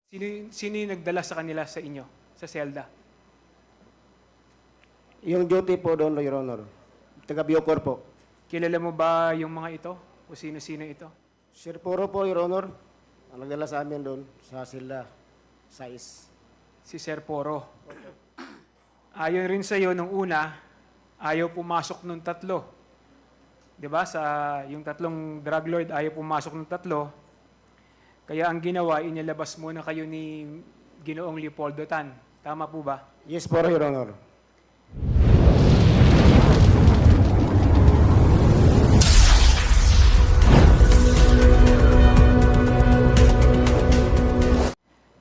Sino yung nagdala sa kanila sa inyo, sa selda? Yung duty po doon, Your Honor. Taga Biocor po. Kilala mo ba yung mga ito? O sino-sino ito? Sir Puro po, Your Honor. Ang nagdala sa amin doon sa sila, size. Si Sir Poro. Ayon rin sa iyo nung una, ayaw pumasok nung tatlo. 'Di ba? Yung tatlong drug lord ayaw pumasok nung tatlo. Kaya ang ginawa, inilabas muna kayo ni Ginoong Leopoldo Tan. Tama po ba? Yes po, Your Honor.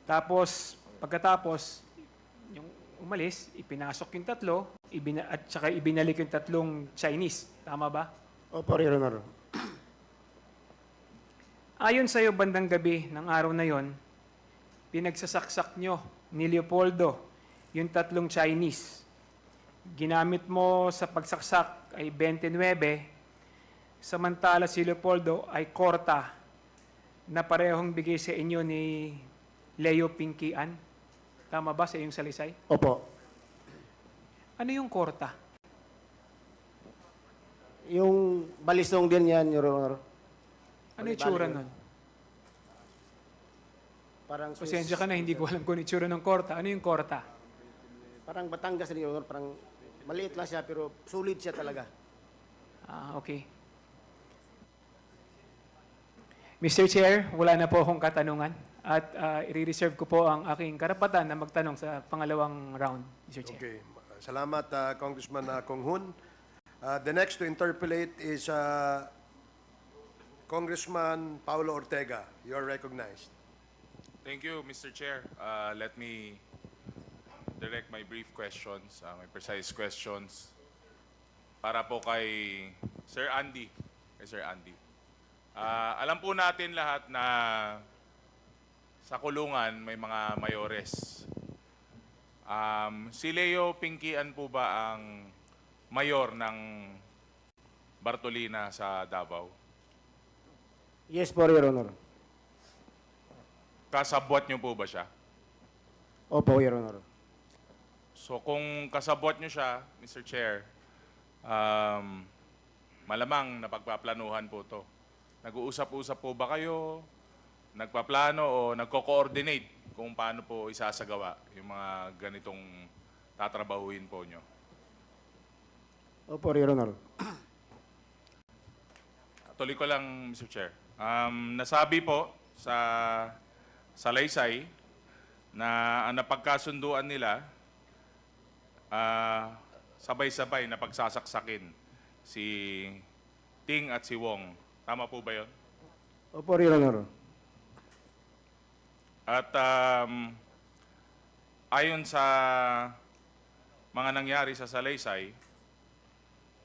Tapos, pagkatapos, yung umalis, ipinasok yung tatlo, at saka ibinalik yung tatlong Chinese. Tama ba? Opo, Your Honor. Ayon sa iyo, bandang gabi ng araw na yon, pinagsasaksak nyo ni Leopoldo yung tatlong Chinese. Ginamit mo sa pagsaksak ay 29, samantala si Leopoldo ay korta na parehong bigay sa inyo ni Leo Pinkian. Tama ba sa iyong salisay? Opo. Ano yung korta? Yung balisong din yan, Your Honor. Ano yung tsura nun? Parang Pasensya ka na, hindi ko alam kung yung tsura ng korta. Ano yung korta? Parang Batangas, Your Honor. Parang maliit lang siya, pero sulit siya talaga. Okay. Mr. Chair, wala na po akong katanungan at i-reserve ko po ang aking karapatan na magtanong sa pangalawang round, Mr. Chair. Okay. Salamat, Congressman Kong Hun. The next to interpolate is Congressman Paulo Ortega. You are recognized. Thank you, Mr. Chair. Let me direct my brief questions, my precise questions, para po kay Sir Andy. Alam po natin lahat na sa kulungan may mga mayores. Si Leo Pinkian po ba ang mayor ng Bartolina sa Davao? Yes po, Your Honor. Kasabwat niyo po ba siya? Opo, Your Honor. So kung kasabwat niyo siya, Mr. Chair, malamang napagpaplanuhan po to. Nag-uusap-usap po ba kayo, nagpaplano o nagko-coordinate kung paano po isasagawa yung mga ganitong tatrabahuin po nyo? Opo, Your Honor. Tuloy ko lang, Mr. Chair. Nasabi po sa salaysay na ang napagkasunduan nila, sabay-sabay na pagsasaksakin si Ting at si Wong. Tama po ba yun? Opo, Your Honor. At ayon sa mga nangyari sa salaysay,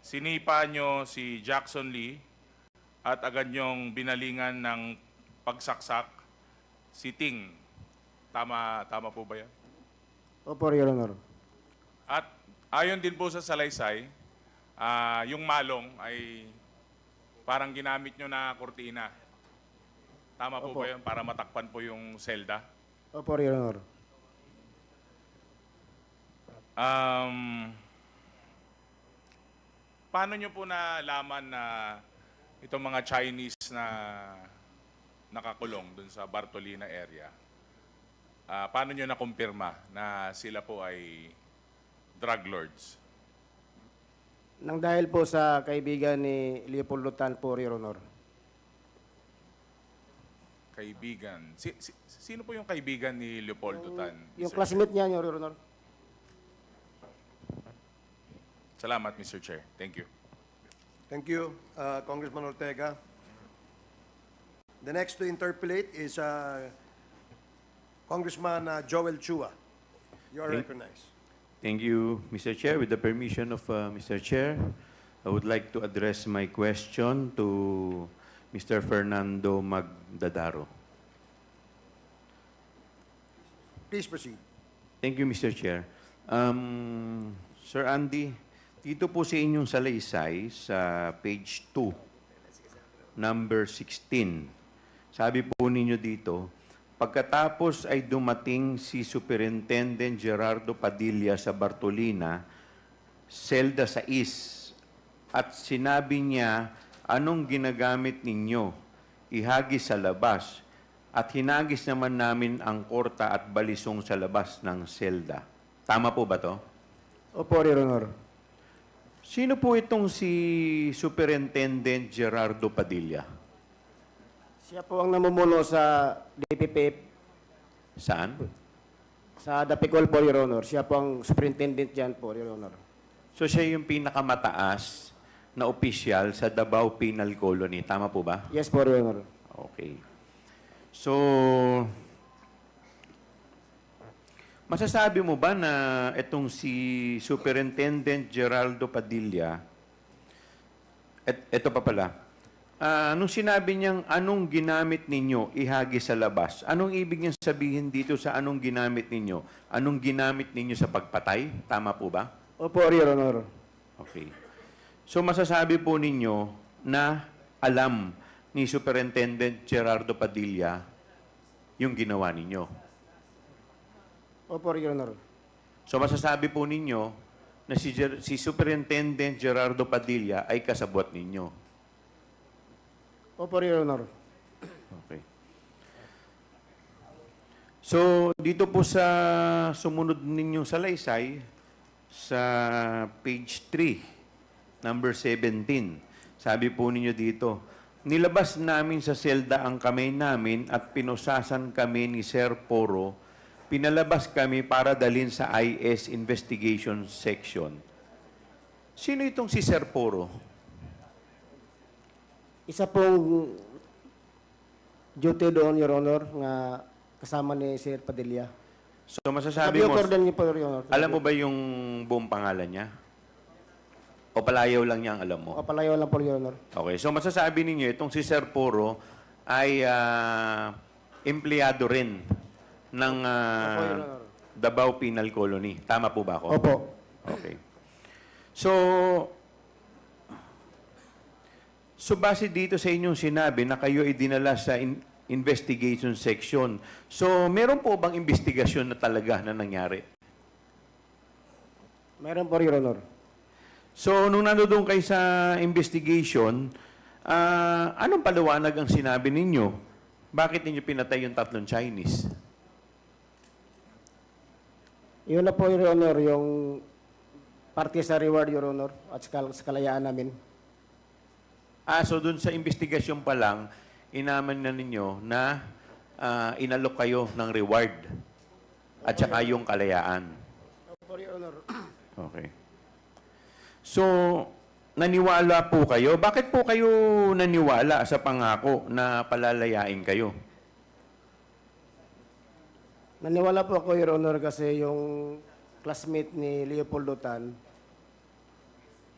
sinipa nyo si Jackson Lee at agad nyong binalingan ng pagsaksak si Ting. Tama po ba yan? Opo, Your Honor. At ayon din po sa salaysay, yung malong ay parang ginamit nyo na kurtina. Tama po Opo. ba yun? Para matakpan po yung selda? Opo, Your Honor. Paano nyo po nalaman na itong mga Chinese na nakakulong dun sa Bartolina area, paano nyo nakumpirma na sila po ay drug lords? Nang dahil po sa kaibigan ni Leopoldo Tan po, Your Honor. Kaibigan. Sino po yung kaibigan ni Leopoldo Tan? Yung Mr. classmate niya, Your Honor. Salamat, Mr. Chair. Thank you. Thank you, Congressman Ortega. The next to interpolate is Congressman Joel Chua. You are recognized. Thank you, Mr. Chair. With the permission of Mr. Chair, I would like to address my question to Mr. Fernando Magdadaro. Please proceed. Thank you, Mr. Chair. Sir Andy, dito po sa inyong salaysay sa page 2, number 16, sabi po ninyo dito, pagkatapos ay dumating si Superintendent Gerardo Padilla sa Bartolina, Selda 6, at sinabi niya, anong ginagamit ninyo? Ihagis sa labas. At hinagis naman namin ang korta at balisong sa labas ng selda. Tama po ba to? Opo, Your Honor. Sino po itong si Superintendent Gerardo Padilla? Siya po ang namumuno sa DPP Saan? sa Dapicol po, Your Honor. Siya po ang superintendent dyan po, Your Honor. So siya yung pinakamataas na opisyal sa Davao Penal Colony. Tama po ba? Yes po, Your Honor. Okay. So, masasabi mo ba na itong si Superintendent Geraldo Padilla, ito pa pala, nung sinabi niyang anong ginamit ninyo ihagis sa labas, anong ibig niyang sabihin dito sa anong ginamit ninyo? Anong ginamit ninyo sa pagpatay? Tama po ba? Opo, Your Honor. Okay. So masasabi po ninyo na alam ni Superintendent Gerardo Padilla yung ginawa ninyo. Opo, Your Honor. So masasabi po ninyo na si Superintendent Gerardo Padilla ay kasabwat ninyo. Opo, Your Honor. Okay. So dito po sa sumunod ninyong salaysay, sa page 3, number 17, sabi po ninyo dito, nilabas namin sa selda ang kamay namin at pinusasan kami ni Sir Poro. Pinalabas kami para dalhin sa IS Investigation Section. Sino itong si Sir Poro? Isa pong duty doon, Your Honor, nga kasama ni Sir Padilla. So masasabi mo, Order niyo po, Your Honor. alam mo ba yung buong pangalan niya? O palayaw lang niya ang alam mo? O, palayo lang po, Your Honor. Okay, so masasabi ninyo, itong si Sir Poro ay empleyado rin ng Opo, Your Honor. Davao Penal Colony. Tama po ba ako? Opo. Okay. So base dito sa inyong sinabi na kayo ay dinala sa investigation section. So meron po bang investigasyon na talaga na nangyari? Meron po, Your Honor. So nung nandoon kayo sa investigation, anong paliwanag ang sinabi ninyo? Bakit ninyo pinatay yung 3 Chinese? Yun na po, Your Honor, yung parte sa reward, Your Honor, at sa kalayaan namin. So dun sa investigasyon pa lang, inaman na ninyo na inalok kayo ng reward at saka yung kalayaan. Opo, Your Honor. Okay. So, naniwala po kayo. Bakit po kayo naniwala sa pangako na palalayain kayo? Naniwala po ako, Your Honor, kasi yung classmate ni Leopoldo Tan,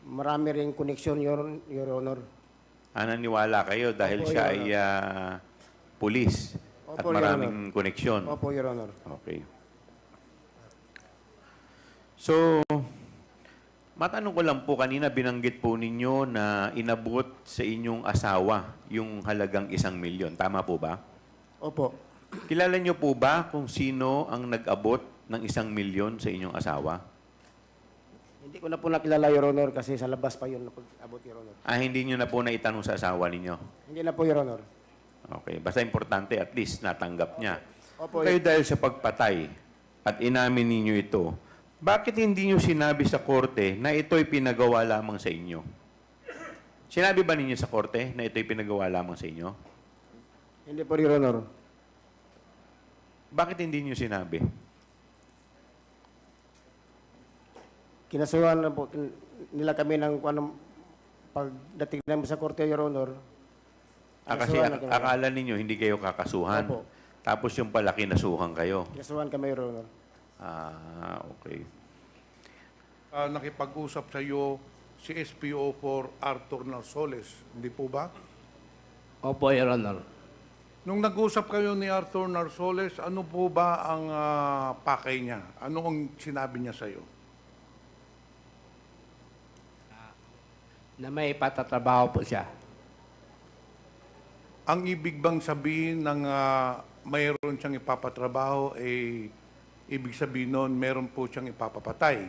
marami rin koneksyon, Your Honor. Naniwala kayo dahil Opo, siya Your ay pulis at Opo, Your maraming koneksyon. Opo, Your Honor. Okay. So, matanong ko lang po, kanina binanggit po ninyo na inabot sa inyong asawa yung halagang 1 milyon. Tama po ba? Opo. Kilala niyo po ba kung sino ang nag-abot ng 1 milyon sa inyong asawa? Hindi ko na po nakilala, Your Honor, kasi sa labas pa yun napag-abot, Your Honor. Hindi niyo na po naitanong sa asawa ninyo? Hindi na po, Your Honor. Okay. Basta importante, at least natanggap niya. Opo, Kayo dahil sa pagpatay at inamin ninyo ito, bakit hindi niyo sinabi sa korte na ito'y pinagawa lamang sa inyo? Sinabi ba ninyo sa korte na ito'y pinagawa lamang sa inyo? Hindi po, Your Honor. Bakit hindi niyo sinabi? Kinasuhan na po nila kami ng pagdating namin sa korte, Your Honor. Kasi Kinasuhan na kami. akala ninyo hindi kayo kakasuhan. Opo. Tapos yung pala kinasuhan kayo. Kinasuhan kami, Your Honor. Okay. Nakipag-usap sa iyo si SPO4 Arthur Narsoles, hindi po ba? Opo, Your Honor. Nung nag-usap kayo ni Arthur Narsoles, ano po ba ang pakay niya? Ano ang sinabi niya sa iyo? Na may patatrabaho po siya. Ang ibig bang sabihin ng mayroon siyang ipapatrabaho, ibig sabihin nun, meron po siyang ipapapatay.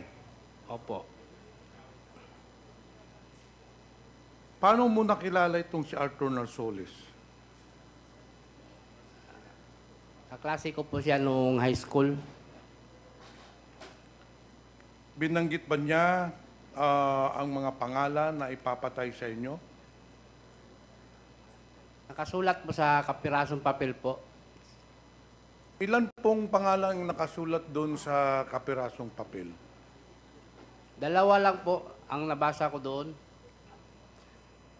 Opo. Paano mo nakilala itong si Arthur Narsoles? Kaklase ko po siya nung high school. Binanggit ba niya ang mga pangalan na ipapatay sa inyo? Nakasulat po sa kapirasong papel po. Ilan pong pangalan ang nakasulat doon sa kapirasong papel? Dalawa lang po ang nabasa ko doon.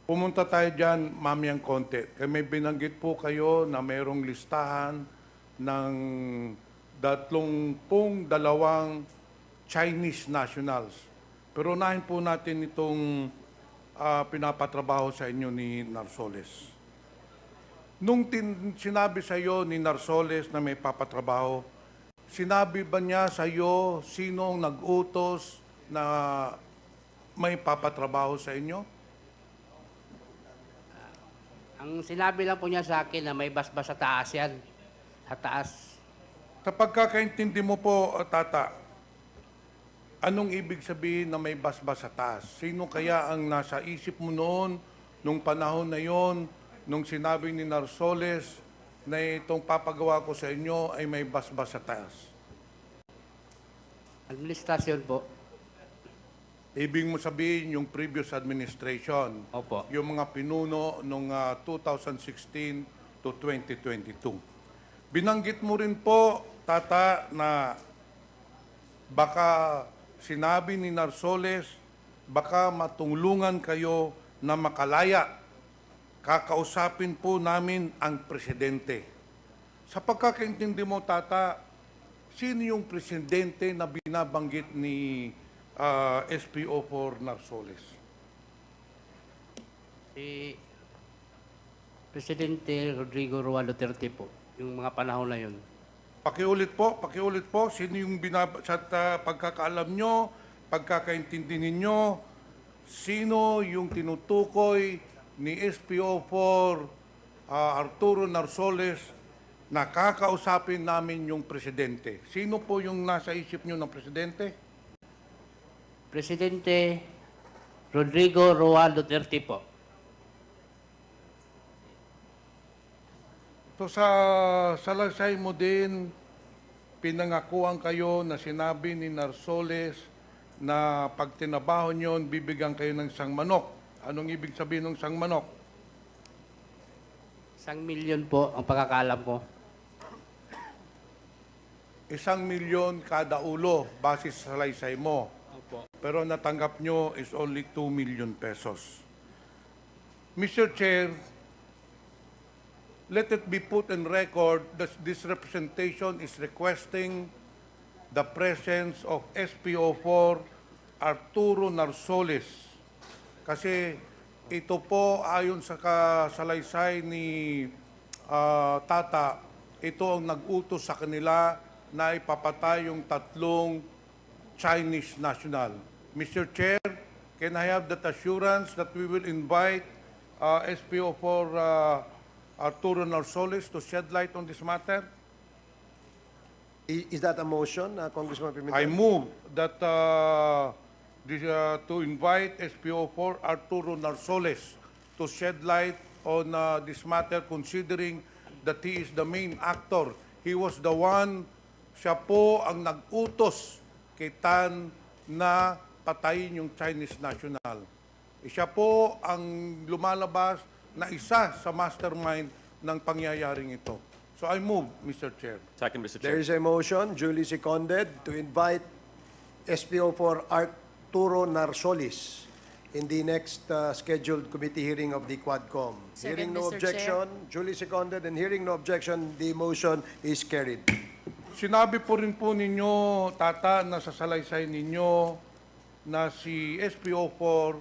Pumunta tayo dyan mamayang konti. Kaya may binanggit po kayo na mayroong listahan ng 32 Chinese nationals. Pero unahin po natin itong pinapatrabaho sa inyo ni Narsoles. Nung sinabi sa iyo ni Narsoles na may papatrabaho, sinabi ba niya sa iyo sinong nag-utos na may papatrabaho sa inyo? Ang sinabi lang po niya sa akin na may basbas sa taas yan. Sa taas. Sa pagkakaintindi mo po, Tata, anong ibig sabihin na may basbas sa taas? Sino kaya ang nasa isip mo noon, nung panahon na yon, nung sinabi ni Narsoles na itong papagawa ko sa inyo ay may basbas sa taas? Administrasyon po. Ibig mo sabihin yung previous administration, Opo. yung mga pinuno nung 2016 to 2022. Binanggit mo rin po, Tata, na baka sinabi ni Narsoles, baka matulungan kayo na makalaya. Kakausapin po namin ang presidente. Sa pagkakaintindi mo, Tata, sino yung presidente na binabanggit ni SPO4 Narsoles? Si Presidente Rodrigo Roa Duterte po. Yung mga panahon na yun. Pakiulit po, sino yung sa pagkakaalam nyo, pagkakaintindi ninyo, sino yung tinutukoy ni SPO4 Arturo Narsoles na kakausapin namin yung presidente? Sino po yung nasa isip nyo ng presidente? Presidente Rodrigo Roa Duterte po. So sa salaysay mo din, pinangakuan kayo na sinabi ni Narsoles na pag tinabaho nyo, bibigyan kayo ng isang manok. Anong ibig sabihin ng isang manok? 1,000,000 po ang pagkakalam ko. 1,000,000 kada ulo, base sa salaysay mo. Opo. Pero natanggap nyo is only 2 million pesos. Mr. Chair, let it be put in record that this representation is requesting the presence of SPO4 Arturo Narsoles. Kasi ito po ayon sa kasalaysay ni Tata, ito ang nag-utos sa kanila na ipapatay yung 3 Chinese national. Mr. Chair, can I have that assurance that we will invite SPO4 Arturo Narsoles to shed light on this matter? Is that a motion, Congressman Pimentel? I move that to invite SPO4 Arturo Narsoles to shed light on this matter, considering that he is the main actor. He was the one, siya po ang nag-utos kay Tan na patayin yung Chinese national. Siya po ang lumalabas na isa sa mastermind ng pangyayaring ito. So I move, Mr. Chair. Second, Mr. There Chair. is a motion duly seconded to invite SPO4 Arturo Narsoles in the next scheduled committee hearing of the Quadcom. Hearing Second, no Mr. objection, duly seconded, and hearing no objection, the motion is carried. Sinabi po rin po ninyo, Tata, na sa salaysay ninyo na si SPO4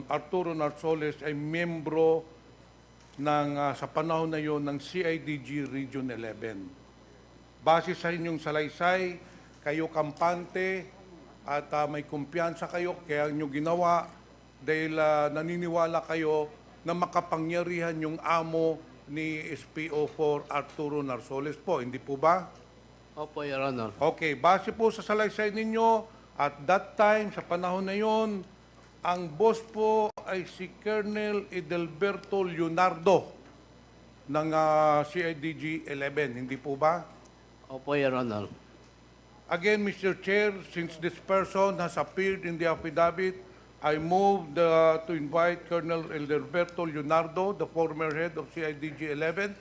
Arturo Narsoles ay miyembro ng, sa panahon na yon ng CIDG Region 11. Base sa inyong salaysay, kayo kampante at may kumpiyansa kayo, kaya nyo ginawa dahil naniniwala kayo na makapangyarihan yung amo ni SPO4 Arturo Narsoles po, hindi po ba? Opo, Your Honor. Okay, base po sa salaysay ninyo, at that time, sa panahon na yon, ang boss po ay si Colonel Edelberto Leonardo ng CIDG 11, hindi po ba? Opo, Your Honor. Again, Mr. Chair, since this person has appeared in the affidavit, I move to invite Colonel Edelberto Leonardo, the former head of CIDG 11,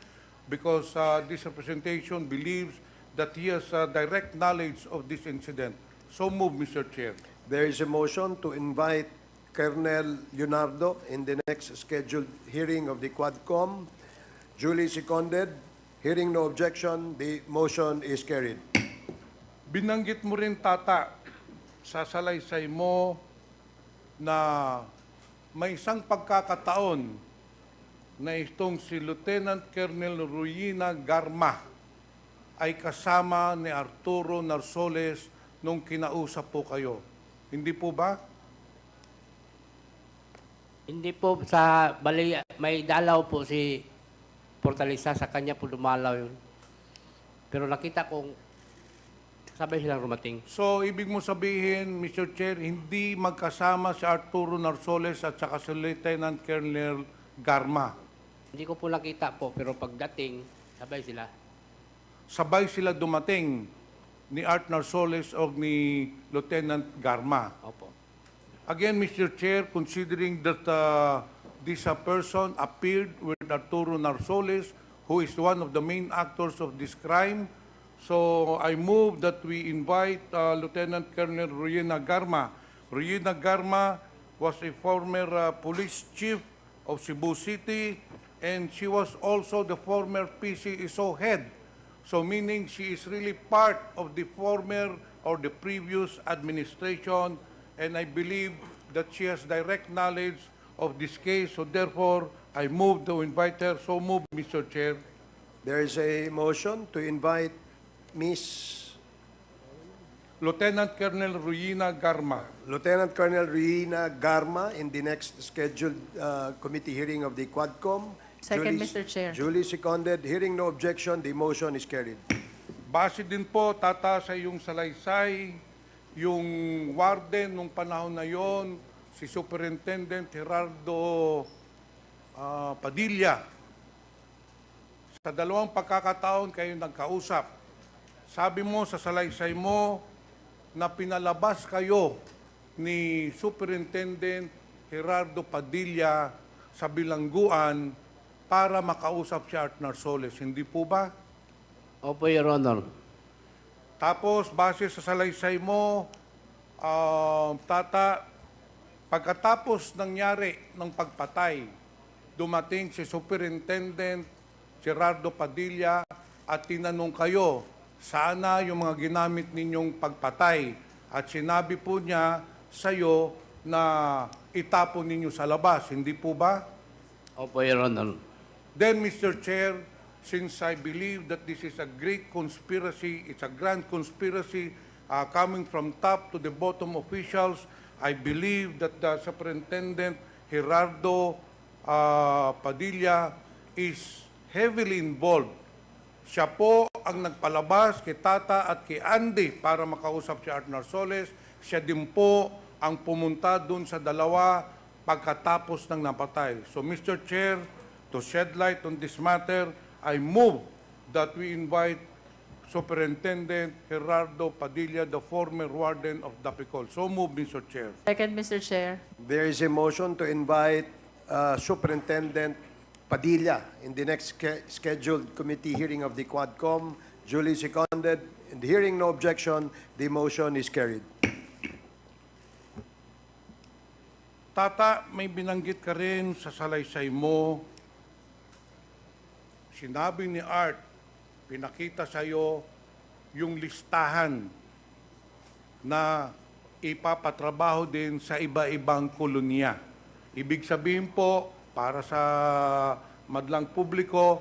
because this representation believes that he has direct knowledge of this incident. So move, Mr. Chair. There is a motion to invite Colonel Leonardo in the next scheduled hearing of the Quadcom. Duly seconded. Hearing no objection, the motion is carried. Binanggit mo rin, Tata, sa salaysay mo na may isang pagkakataon na itong si Lieutenant Colonel Ruina Garma ay kasama ni Arturo Narsoles nung kinausap po kayo. Hindi po ba? Hindi po sa bali, may dalaw po si Fortaleza, sa kanya po dumalaw yun. Pero nakita kong sabay silang rumating. So, ibig mo sabihin, Mr. Chair, hindi magkasama si Arturo Narsoles at saka si Lieutenant Colonel Garma. Hindi ko po nakita po, pero pagdating, sabay sila. Sabay sila dumating ni Art Narsoles o ni Lieutenant Garma. Opo. Again, Mr. Chair, considering that this person appeared with Arturo Narsoles, who is one of the main actors of this crime, so I move that we invite Lieutenant Colonel Ruina Garma. Ruina Garma was a former police chief of Cebu City, and she was also the former PCSO head. So meaning she is really part of the former or the previous administration, and I believe that she has direct knowledge of this case. So therefore, I move to invite her. So move, Mr. Chair. There is a motion to invite Miss Lieutenant Colonel Ruina Garma. Lieutenant Colonel Reina Garma in the next scheduled committee hearing of the Quadcom. Second, Mr. Chair. Duly seconded. Hearing no objection, the motion is carried. Base din po, Tata, sa yung salaysay, yung warden nung panahon na yon, si Superintendent Gerardo Padilla. Sa dalawang pagkakataon kayo nagkausap. Sabi mo sa salaysay mo na pinalabas kayo ni Superintendent Gerardo Padilla sa bilangguan para makausap si Art Narsoles. Hindi po ba? Opo, Your Honor. Tapos, base sa salaysay mo, Tata, pagkatapos nangyari ng pagpatay, dumating si Superintendent Gerardo Padilla at tinanong kayo, sana yung mga ginamit ninyong pagpatay. At sinabi po niya sa'yo na itapon ninyo sa labas. Hindi po ba? Opo, Your Honor. Then, Mr. Chair, since I believe that this is a great conspiracy, it's a grand conspiracy coming from top to the bottom officials, I believe that the Superintendent Gerardo Padilla is heavily involved. Siya po ang nagpalabas kay Tata at kay Andy para makausap si Art Narsoles. Siya din po ang pumunta dun sa dalawa pagkatapos ng napatay. So, Mr. Chair, to shed light on this matter, I move that we invite Superintendent Gerardo Padilla, the former warden of Dapicol. So move, Mr. Chair. Second, Mr. Chair. There is a motion to invite Superintendent Padilla in the next scheduled committee hearing of the Quadcom. Duly seconded. In the hearing no objection, the motion is carried. Tata, may binanggit ka rin sa salaysay mo. Sinabi ni Art, pinakita sa iyo yung listahan na ipapatrabaho din sa iba-ibang kolonya. Ibig sabihin po, para sa madlang publiko,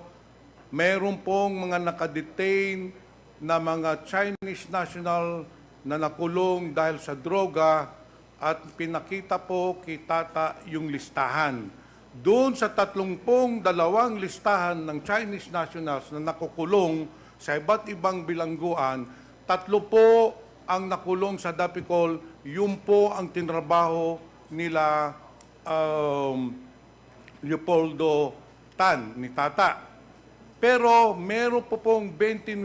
meron pong mga nakadetain na mga Chinese national na nakulong dahil sa droga at pinakita po kay Tata yung listahan. doon sa 32 listahan ng Chinese nationals na nakukulong sa iba't ibang bilangguan, 3 po ang nakulong sa Dapicol, yun po ang tinrabaho nila Leopoldo Tan, ni Tata. Pero meron po pong 29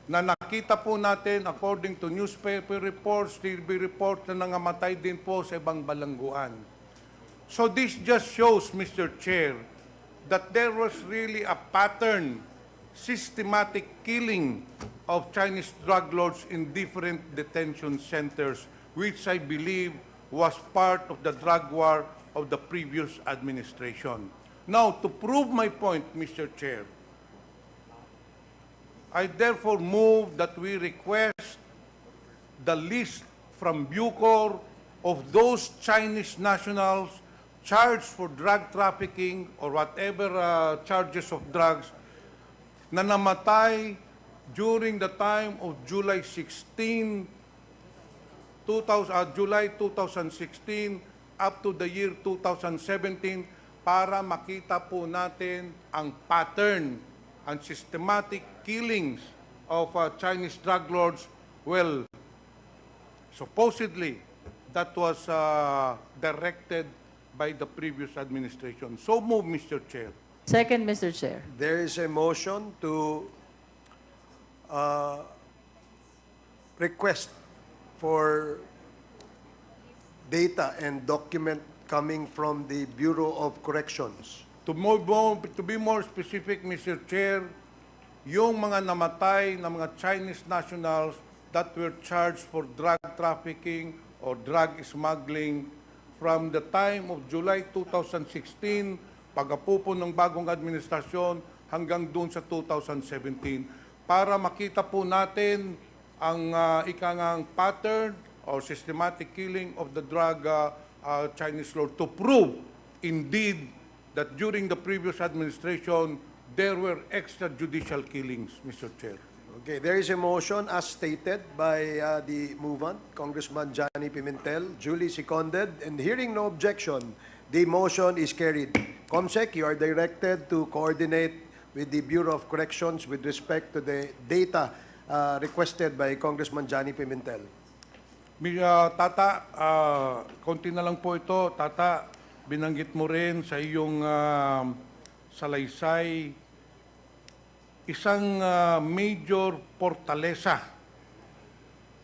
na nakita po natin according to newspaper reports, TV reports na nangamatay din po sa ibang balangguan. So this just shows, Mr. Chair, that there was really a pattern, systematic killing of Chinese drug lords in different detention centers, which I believe was part of the drug war of the previous administration. Now, to prove my point, Mr. Chair, I therefore move that we request the list from Bucor of those Chinese nationals charged for drug trafficking or whatever charges of drugs na namatay during the time of July 16, July 2016 up to the year 2017 para makita po natin ang pattern and systematic killings of Chinese drug lords. Well, supposedly, that was directed by the previous administration. So move, Mr. Chair. Second, Mr. Chair. There is a motion to request for data and document coming from the Bureau of Corrections. To be more specific, Mr. Chair, yung mga namatay na mga Chinese nationals that were charged for drug trafficking or drug smuggling from the time of July 2016, pag-apupo ng bagong administrasyon, hanggang doon sa 2017, para makita po natin ang ikangang pattern or systematic killing of the drug Chinese lord, to prove indeed that during the previous administration, there were extrajudicial killings, Mr. Chair. Okay, there is a motion as stated by the movant, Congressman Johnny Pimentel, duly seconded, and hearing no objection, the motion is carried. Comsec, you are directed to coordinate with the Bureau of Corrections with respect to the data requested by Congressman Johnny Pimentel. Tata, konti na lang po ito. Tata, binanggit mo rin sa iyong salaysay isang major fortaleza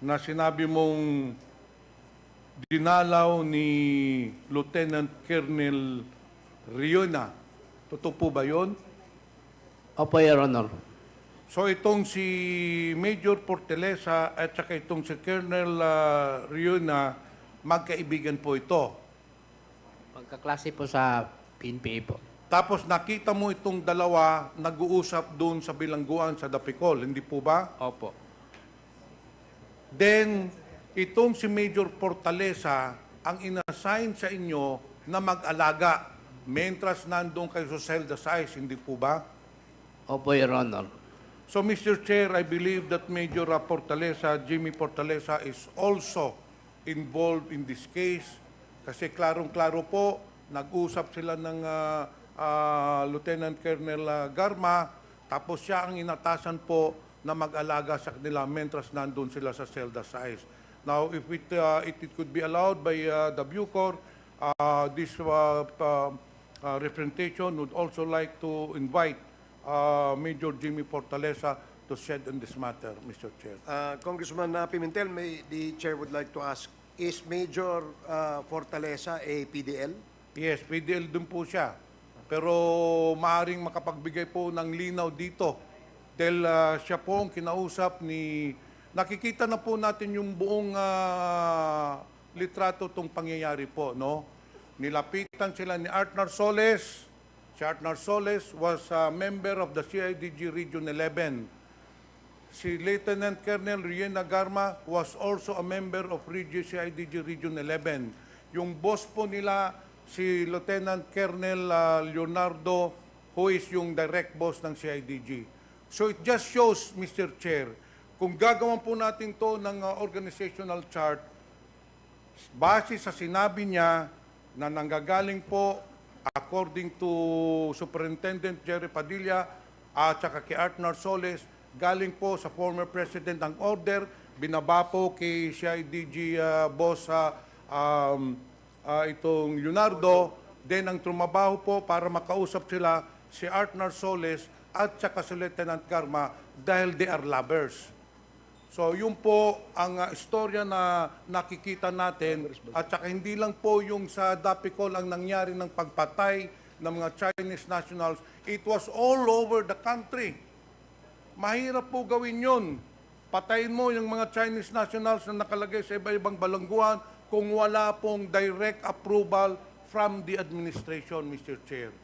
na sinabi mong dinalaw ni Lieutenant Colonel Riona. Totoo po ba yun? Opo, Your Honor. So itong si Major Fortaleza at saka itong si Colonel Riona, magkaibigan po ito. Magkaklase po sa PNPA po. Tapos nakita mo itong dalawa nag-uusap doon sa bilangguan sa Dapicol, hindi po ba? Opo. Then, itong si Major Fortaleza ang inassign sa inyo na mag-alaga mentras nandun kayo sa Celda Size, hindi po ba? Opo, Your Honor. So, Mr. Chair, I believe that Major Fortaleza, Jimmy Fortaleza, is also involved in this case. Kasi klarong-klaro po, nag-usap sila ng Lieutenant Colonel Garma, tapos siya ang inatasan po na mag-alaga sa kanila mentras nandun sila sa Celda Size. Now, if it could be allowed by the Bucor, this representation would also like to invite Major Jimmy Fortaleza to shed on this matter, Mr. Chair. Congressman Pimentel, the chair would like to ask, is Major Fortaleza a PDL? Yes, PDL din po siya. Pero maaring makapagbigay po ng linaw dito dahil siya po ang kinausap ni... Nakikita na po natin yung buong litrato tong pangyayari po, no? Nilapitan sila ni Art Narsoles. Si Art Narsoles was a member of the CIDG Region 11. Si Lieutenant Colonel Riena Garma was also a member of CIDG Region 11. Yung boss po nila, si Lieutenant Colonel Leonardo, who is yung direct boss ng CIDG. So it just shows, Mr. Chair, kung gagawan po natin to ng organizational chart, base sa sinabi niya na nanggagaling po according to Superintendent Jerry Padilla at saka kay Art Narsoles, galing po sa former President ang order, binaba po kay CIDG boss itong Leonardo, then ang trumabaho po para makausap sila si Art Narsoles at saka si Lieutenant Garma dahil they are lovers. So yun po ang istorya na nakikita natin at saka hindi lang po yung sa Dapicol ang nangyari ng pagpatay ng mga Chinese nationals. It was all over the country. Mahirap po gawin yun. Patayin mo yung mga Chinese nationals na nakalagay sa iba-ibang balangguan kung wala pong direct approval from the administration, Mr. Chair.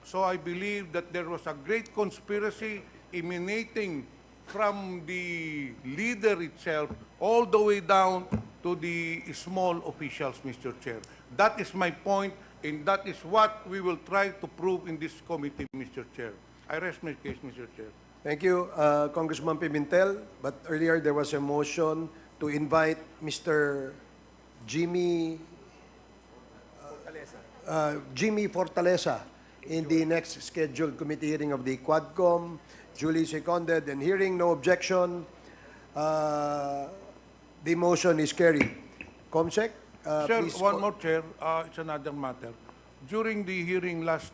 So I believe that there was a great conspiracy emanating from the leader itself all the way down to the small officials, Mr. Chair. That is my point, and that is what we will try to prove in this committee, Mr. Chair. I rest my case, Mr. Chair. Thank you, Congressman Pimentel. But earlier there was a motion to invite Mr. Jimmy Fortaleza in the next scheduled committee hearing of the Quadcom. Duly seconded, and hearing no objection, the motion is carried. Comsec, Sir, please. one more, Chair. It's another matter. During the hearing last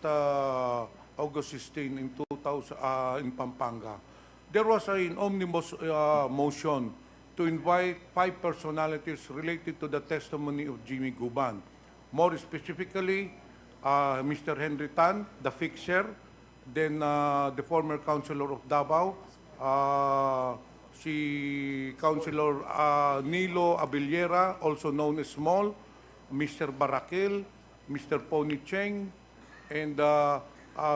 August 16 in 2000 in Pampanga, there was an omnibus motion to invite 5 personalities related to the testimony of Jimmy Guban. More specifically, Mr. Henry Tan, the fixer, then the former councilor of Davao, si Councilor Nilo Abellera, also known as Small, Mr. Barakil, Mr. Pony Cheng, and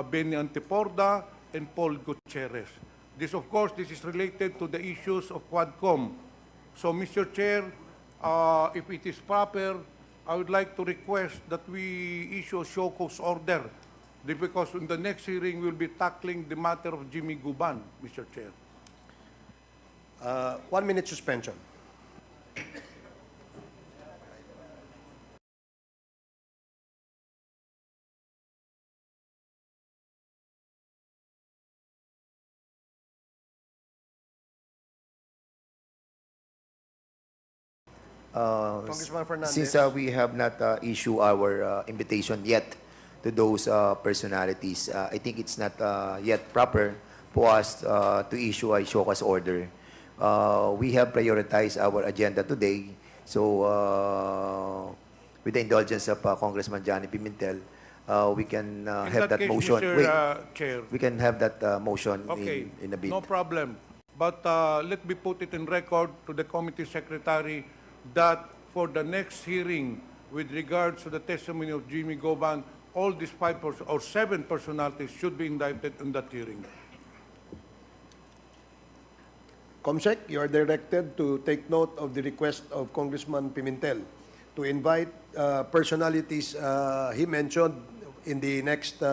Benny Antiporda, and Paul Gutierrez. This, of course, this is related to the issues of Quadcom. So, Mr. Chair, if it is proper, I would like to request that we issue a show cause order because in the next hearing, we'll be tackling the matter of Jimmy Guban, Mr. Chair. 1 minute suspension. Congressman Fernandez. Since we have not issued our invitation yet to those personalities, I think it's not yet proper for us to issue a show cause order. We have prioritized our agenda today, so with the indulgence of Congressman Johnny Pimentel, we can In have that case, motion. Mr. Wait, Chair. we can have that motion Okay, in a bit. no problem. But let me put it in record to the committee secretary that for the next hearing with regards to the testimony of Jimmy Guban, all these 5 or 7 personalities should be indicted in that hearing. Comsec, you are directed to take note of the request of Congressman Pimentel to invite personalities he mentioned in the next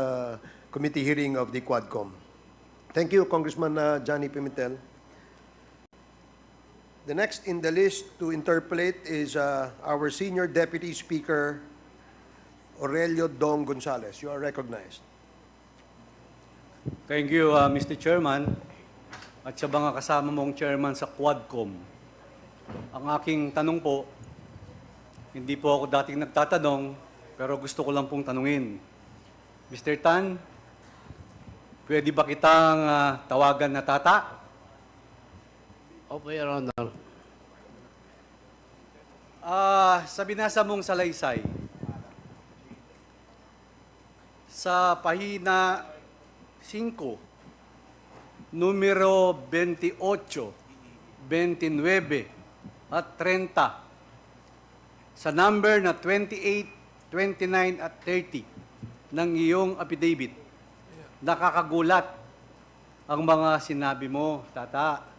committee hearing of the Quadcom. Thank you, Congressman Johnny Pimentel. The next in the list to interpolate is our Senior Deputy Speaker, Aurelio Dong Gonzales. You are recognized. Thank you, Mr. Chairman. At sa mga kasama mong chairman sa Quadcom. Ang aking tanong po, hindi po ako dating nagtatanong, pero gusto ko lang pong tanungin. Mr. Tan, pwede ba kitang tawagan na tata? Opo, Your Honor. Sa binasa mong salaysay, sa pahina 5, numero 28, 29, at 30, sa number na 28, 29, at 30 ng iyong affidavit, nakakagulat ang mga sinabi mo, tata.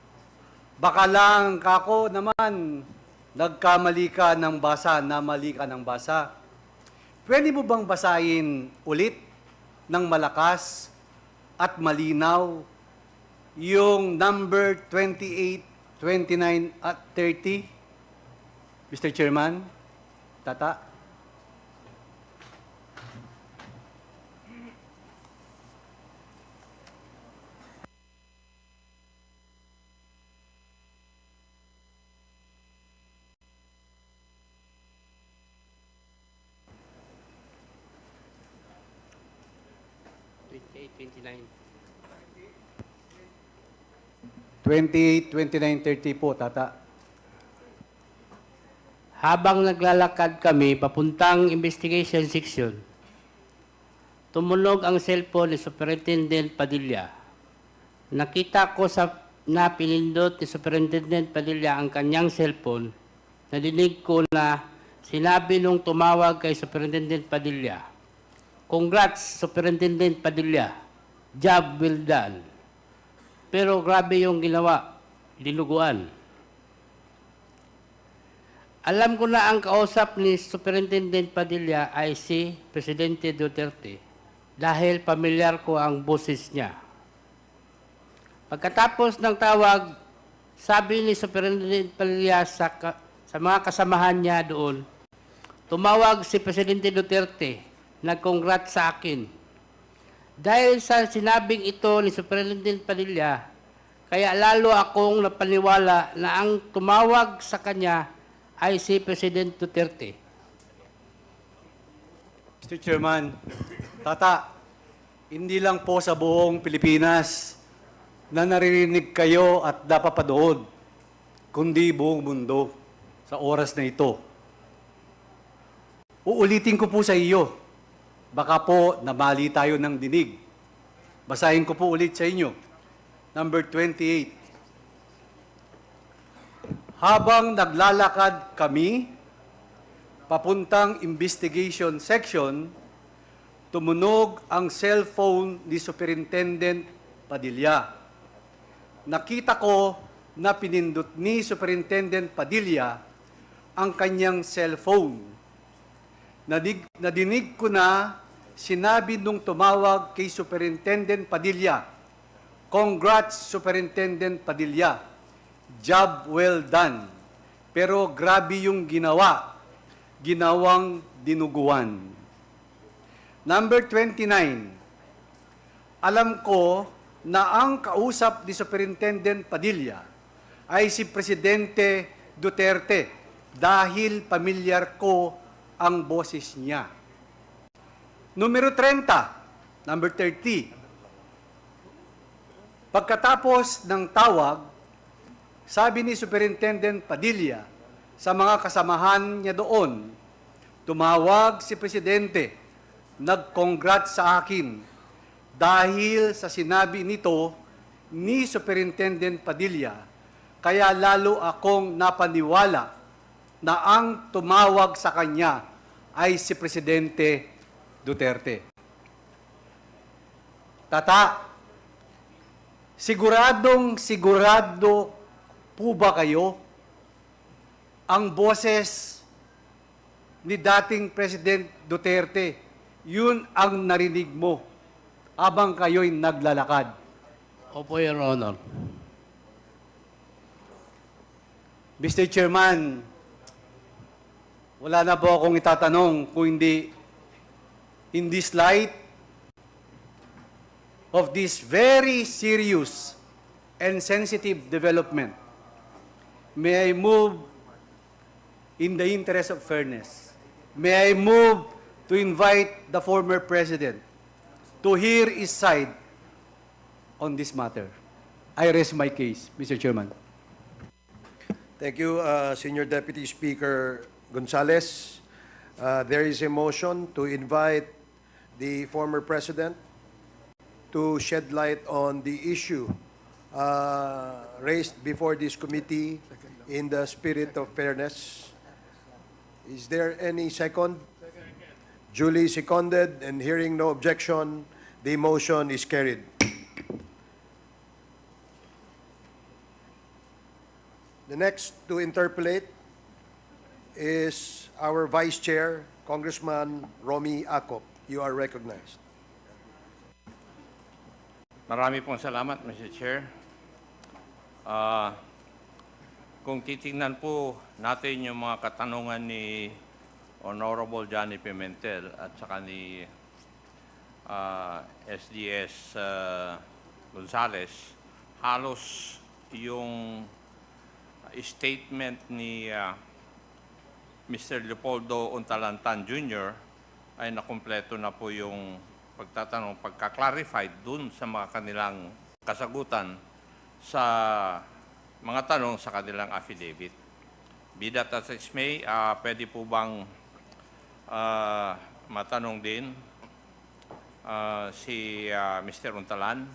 Baka lang kako naman, nagkamali ka ng basa, namali ka ng basa. Pwede mo bang basahin ulit ng malakas at malinaw yung number 28, 29, at 30? Mr. Chairman, tata. 29. 28, 29, 30 po, Tata. Habang naglalakad kami papuntang investigation section, tumunog ang cellphone ni Superintendent Padilla. Nakita ko na pinindot ni Superintendent Padilla ang kanyang cellphone. Nadinig ko na sinabi nung tumawag kay Superintendent Padilla, "Congrats, Superintendent Padilla. Job well done." Pero grabe yung ginawa, dinuguan. Alam ko na ang kausap ni Superintendent Padilla ay si Presidente Duterte dahil pamilyar ko ang boses niya. Pagkatapos ng tawag, sabi ni Superintendent Padilla sa mga kasamahan niya doon, tumawag si Presidente Duterte, nag-congrats sa akin. Dahil sa sinabing ito ni Superintendent Padilla, kaya lalo akong napaniwala na ang tumawag sa kanya ay si President Duterte. Mr. Chairman, Tata, hindi lang po sa buong Pilipinas na naririnig kayo at napapadood, kundi buong mundo sa oras na ito. Uulitin ko po sa iyo. Baka po namali tayo ng dinig. Basahin ko po ulit sa inyo. Number 28. Habang naglalakad kami, papuntang investigation section, tumunog ang cellphone ni Superintendent Padilla. Nakita ko na pinindot ni Superintendent Padilla ang kanyang cellphone. Nadinig ko na sinabi nung tumawag kay Superintendent Padilla, "Congrats, Superintendent Padilla. Job well done." Pero grabe yung ginawang dinuguan. Number 29. Alam ko na ang kausap ni Superintendent Padilla ay si Presidente Duterte dahil pamilyar ko ang boses niya. Numero 30, number 30. Pagkatapos ng tawag, sabi ni Superintendent Padilla sa mga kasamahan niya doon, tumawag si Presidente, nag-congrats sa akin dahil sa sinabi nito ni Superintendent Padilla, kaya lalo akong napaniwala na ang tumawag sa kanya ay si Presidente Duterte. Tata, sigurado po ba kayo ang boses ni dating President Duterte, yun ang narinig mo habang kayo'y naglalakad? Opo, Your Honor. Mr. Chairman, wala na po akong itatanong kung hindi in this light of this very serious and sensitive development, may I move in the interest of fairness. May I move to invite the former President to hear his side on this matter. I rest my case, Mr. Chairman. Thank you, Senior Deputy Speaker Gonzales. There is a motion to invite the former President to shed light on the issue raised before this committee in the spirit of fairness. Is there any second? Duly seconded, and hearing no objection, the motion is carried. The next to interpolate is our Vice Chair, Congressman Romy Acop. You are recognized. Marami pong salamat, Mr. Chair. Kung titingnan po natin yung mga katanungan ni Honorable Johnny Pimentel at saka ni SDS Gonzales, halos yung statement ni Mr. Leopoldo Untalantan Jr. ay nakumpleto na po yung pagtatanong, pagka-clarified dun sa mga kanilang kasagutan sa mga tanong sa kanilang affidavit. Be that as it may, pwede po bang matanong din si Mr. Untalan?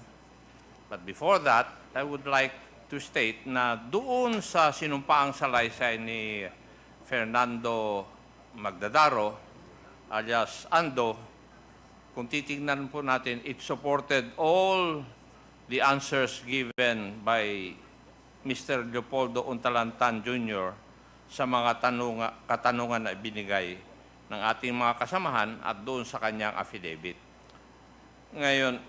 But before that, I would like to state na doon sa sinumpaang salaysay ni Fernando Magdadaro, alias Ando, kung titingnan po natin, it supported all the answers given by Mr. Leopoldo Untalantan Jr. sa mga katanungan na binigay ng ating mga kasamahan at doon sa kanyang affidavit. Ngayon,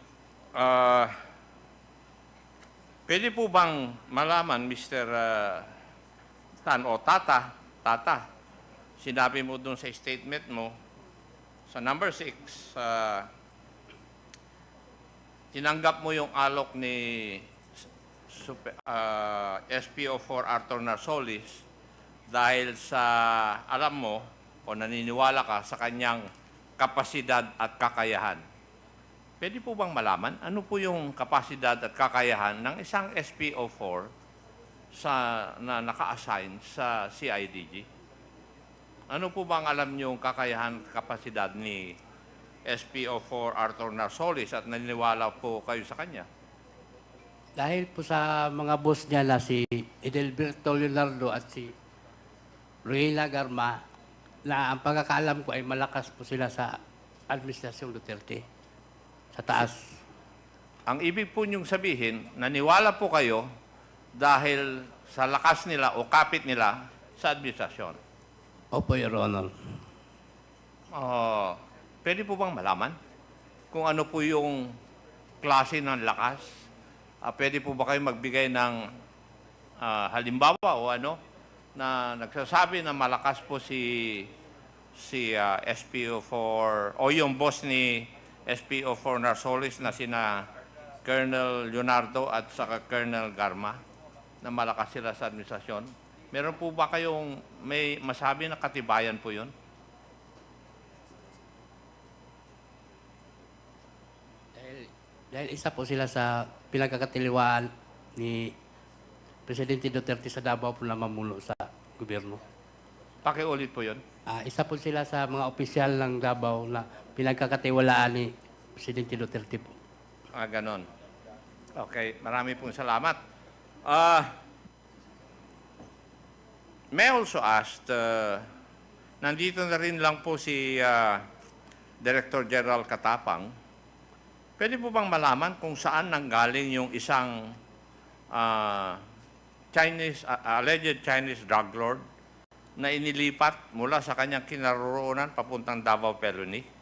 pwede po bang malaman, Mr. Tan o Tata, sinabi mo doon sa statement mo, sa number 6, tinanggap mo yung alok ni SPO4 Arthur Narsolis dahil sa alam mo o naniniwala ka sa kanyang kapasidad at kakayahan. Pwede po bang malaman ano po yung kapasidad at kakayahan ng isang SPO4 na naka-assign sa CIDG? Ano po bang alam niyo yung kakayahan, kapasidad ni SPO4 Arthur Narsolis at naniniwala po kayo sa kanya? Dahil po sa mga boss niya na si Edelberto Leonardo at si Ruela Garma, na ang pagkakaalam ko ay malakas po sila sa Administrasyong Duterte, sa taas. Ang ibig po niyong sabihin, naniwala po kayo dahil sa lakas nila o kapit nila sa administrasyon. Opo, Your Honor. Pwede po bang malaman kung ano po yung klase ng lakas? Pwede po ba kayo magbigay ng halimbawa o ano na nagsasabi na malakas po si SPO4 o yung boss ni SPO4 Narsolis na sina Colonel Leonardo at saka Colonel Garma na malakas sila sa administrasyon? Meron po ba kayong may masabi na katibayan po yun? Dahil isa po sila sa pinagkakatiliwaan ni Presidente Duterte sa Davao po na mamuno sa gobyerno. Pakiulit po yun. Isa po sila sa mga opisyal ng Davao na pinagkakatiwalaan ni Presidente Duterte po. Ganon. Okay, marami pong salamat. May I also ask, nandito na rin lang po si Director General Katapang. Pwede po bang malaman kung saan nanggaling yung isang alleged Chinese drug lord na inilipat mula sa kanyang kinaroroonan papuntang Davao Peloni?